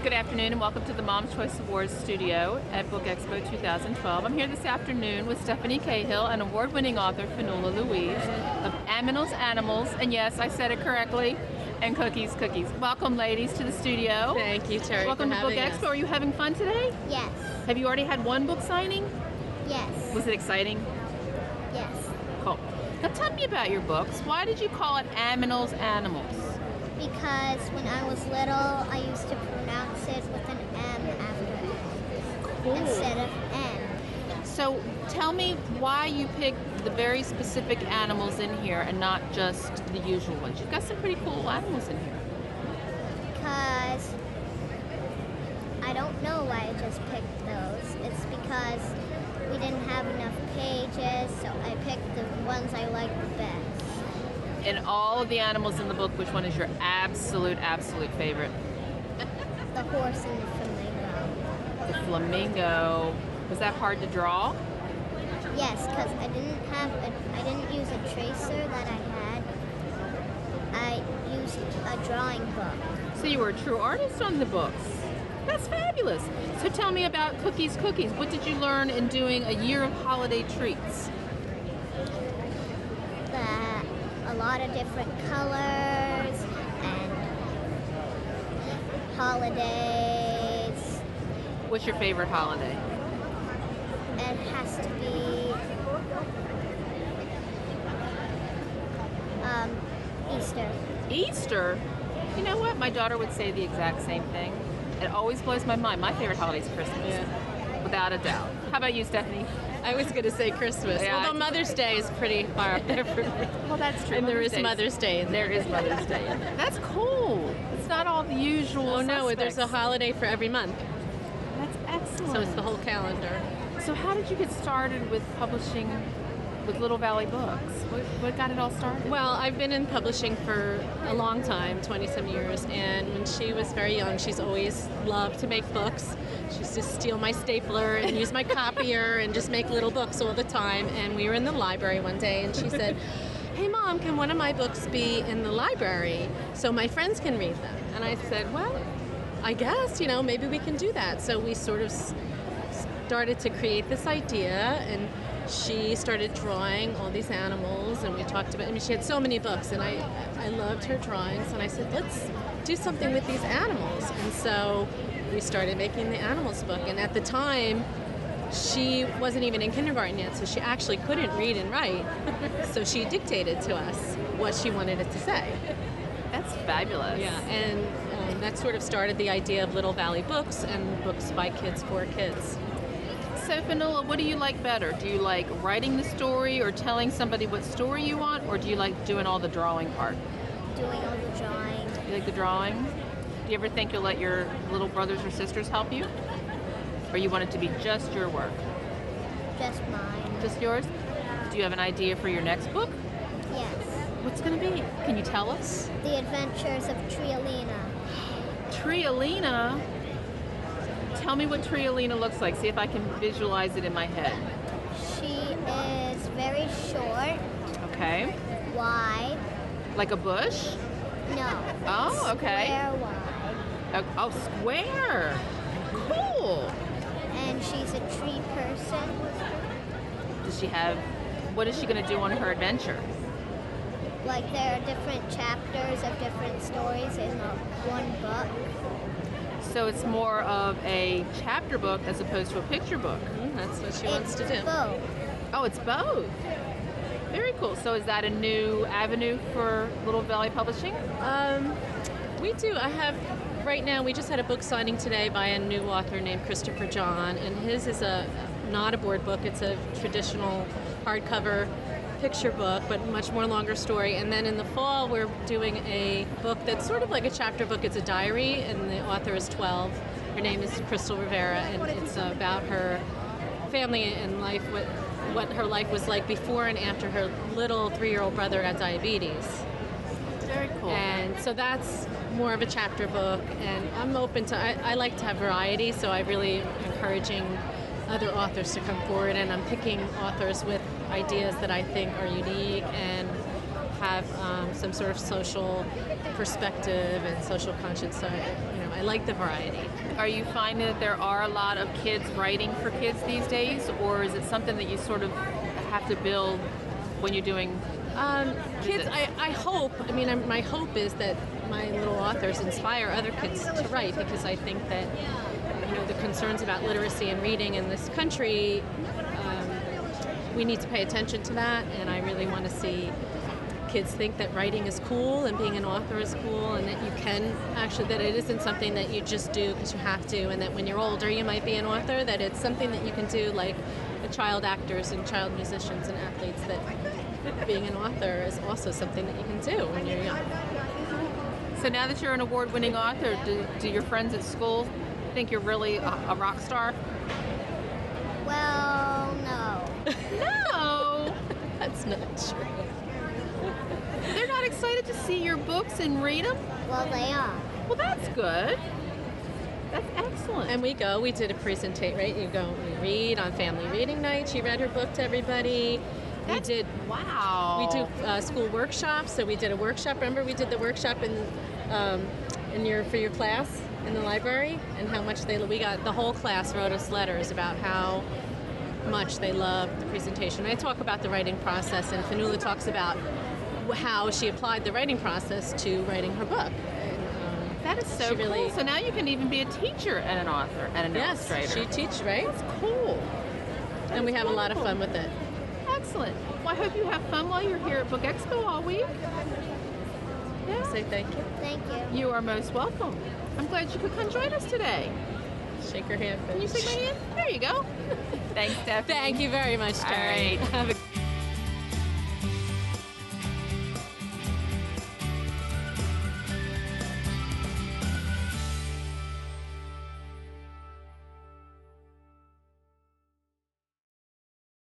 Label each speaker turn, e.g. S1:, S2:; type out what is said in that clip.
S1: Good afternoon and welcome to the Mom's Choice Awards studio at Book Expo 2012. I'm here this afternoon with Stephanie Cahill and award-winning author Finnoula Louise of Aminals Animals, and yes, I said it correctly, and Cookies. Welcome, ladies, to the studio.
S2: Thank you, Terry.
S1: Welcome to Book Expo. Are you having fun today?
S3: Yes.
S1: Have you already had one book signing?
S3: Yes.
S1: Was it exciting?
S3: Yes.
S1: Cool. Now tell me about your books. Why did you call it Aminals Animals?
S3: Because when I was little, I used to pronounce it with an M after it instead of N.
S1: So tell me why you picked the very specific animals in here and not just the usual ones. You've got some pretty cool animals in here.
S3: Because I don't know why I just picked those. It's because we didn't have enough pages, so I picked the ones I liked the best.
S1: In all of the animals in the book, which one is your absolute favorite?
S3: The horse and the flamingo.
S1: The flamingo. Was that hard to draw?
S3: Yes, because I didn't use a tracer that I had. I used a drawing book.
S1: So you were a true artist on the books. That's fabulous. So tell me about Cookies. What did you learn in doing a year of holiday treats?
S3: A lot of different colors and holidays.
S1: What's your favorite holiday?
S3: It has to be Easter.
S1: Easter? You know what? My daughter would say the exact same thing. It always blows my mind. My favorite holiday is Christmas.
S2: Yeah.
S1: Without a doubt. How about you, Stephanie?
S2: I was going to say Christmas,
S1: Yeah,
S2: although Mother's Day is pretty far up there for me.
S1: Well, that's true.
S2: And there is
S1: Day's-
S2: Mother's Day in there.
S1: There is Mother's Day in there. That's cool. It's not all the usual
S2: Oh no, there's a
S1: suspects.
S2: holiday for every month,
S1: That's excellent.
S2: so it's the whole calendar.
S1: So how did you get started with publishing with Little Valley Books? What got it all started?
S2: Well, I've been in publishing for a long time, 20-some years, and when she was very young, she's always loved to make books. She used to steal my stapler and use my copier and just make little books all the time. And we were in the library one day, and she said, "Hey, Mom, can one of my books be in the library so my friends can read them?" And I said, "Well, I guess, maybe we can do that." So we sort of started to create this idea, and she started drawing all these animals, and we talked about, she had so many books, and I loved her drawings, and I said, let's do something with these animals. And so we started making the animals book, and at the time, she wasn't even in kindergarten yet, so she actually couldn't read and write, so she dictated to us what she wanted it to say.
S1: That's fabulous.
S2: Yeah, and that sort of started the idea of Little Valley Books and books by kids for kids.
S1: So Finnoula, what do you like better? Do you like writing the story or telling somebody what story you want, or do you like doing all the drawing part?
S3: Doing all the drawing.
S1: You like the drawing? Do you ever think you'll let your little brothers or sisters help you? Or you want it to be just your work?
S3: Just mine.
S1: Just yours? Do you have an idea for your next book?
S3: Yes.
S1: What's going to be? Can you tell us?
S3: The Adventures of Triolina.
S1: Triolina? Tell me what Triolina looks like. See if I can visualize it in my head.
S3: She is very short,
S1: Okay.
S3: wide.
S1: Like a bush?
S3: No.
S1: Oh, okay.
S3: Square wide.
S1: Oh, square. Cool.
S3: And she's a tree person.
S1: Does she have, what is she going to do on her adventure?
S3: Like there are different chapters of different stories in one book.
S1: So it's more of a chapter book as opposed to a picture book.
S2: That's what she wants to do.
S3: Both.
S1: Oh, it's both. Very cool. So is that a new avenue for Little Valley Publishing?
S2: We do. Right now, we just had a book signing today by a new author named Christopher John, and his is not a board book. It's a traditional hardcover picture book, but much more longer story. And then in the fall, we're doing a book that's sort of like a chapter book. It's a diary, and the author is 12. Her name is Crystal Rivera, and it's about her family and life, what her life was like before and after her little 3-year-old brother got diabetes.
S1: Very cool.
S2: And so that's more of a chapter book, and I'm open to, I like to have variety, so I'm really encouraging other authors to come forward, and I'm picking authors with ideas that I think are unique and have some sort of social perspective and social conscience. So, I like the variety.
S1: Are you finding that there are a lot of kids writing for kids these days, or is it something that you sort of have to build when you're doing
S2: Kids, I hope, my hope is that my little authors inspire other kids to write, because I think that, the concerns about literacy and reading in this country, we need to pay attention to that, and I really want to see kids think that writing is cool and being an author is cool, and that you can actually, that it isn't something that you just do because you have to, and that when you're older you might be an author, that it's something that you can do, like the child actors and child musicians and athletes, that being an author is also something that you can do when you're young.
S1: So now that you're an award-winning author, do your friends at school think you're really a rock star?
S3: Well, no.
S1: No!
S2: That's not true.
S1: They're not excited to see your books and read them?
S3: Well, they are.
S1: Well, that's good. That's excellent.
S2: And we did a presentation, right? You read on family reading night. She read her book to everybody.
S1: Wow.
S2: We do school workshops. So we did a workshop. Remember, we did the workshop for your class in the library, and how much we got. The whole class wrote us letters about how much they loved the presentation. I talk about the writing process, and Finnoula talks about how she applied the writing process to writing her book.
S1: That is so cool. So now you can even be a teacher and an author and an illustrator.
S2: Yes, she teaches, right?
S1: That's cool.
S2: And we have a lot of fun with it.
S1: Excellent. Well, I hope you have fun while you're here at Book Expo all week. Yeah.
S2: Say thank you.
S3: Thank you.
S1: You are most welcome. I'm glad you could come join us today.
S2: Shake her hand.
S1: Can you shake my hand? There you go. Thanks, Stephanie.
S2: Thank you very much, Terry.
S1: All right.
S2: Have a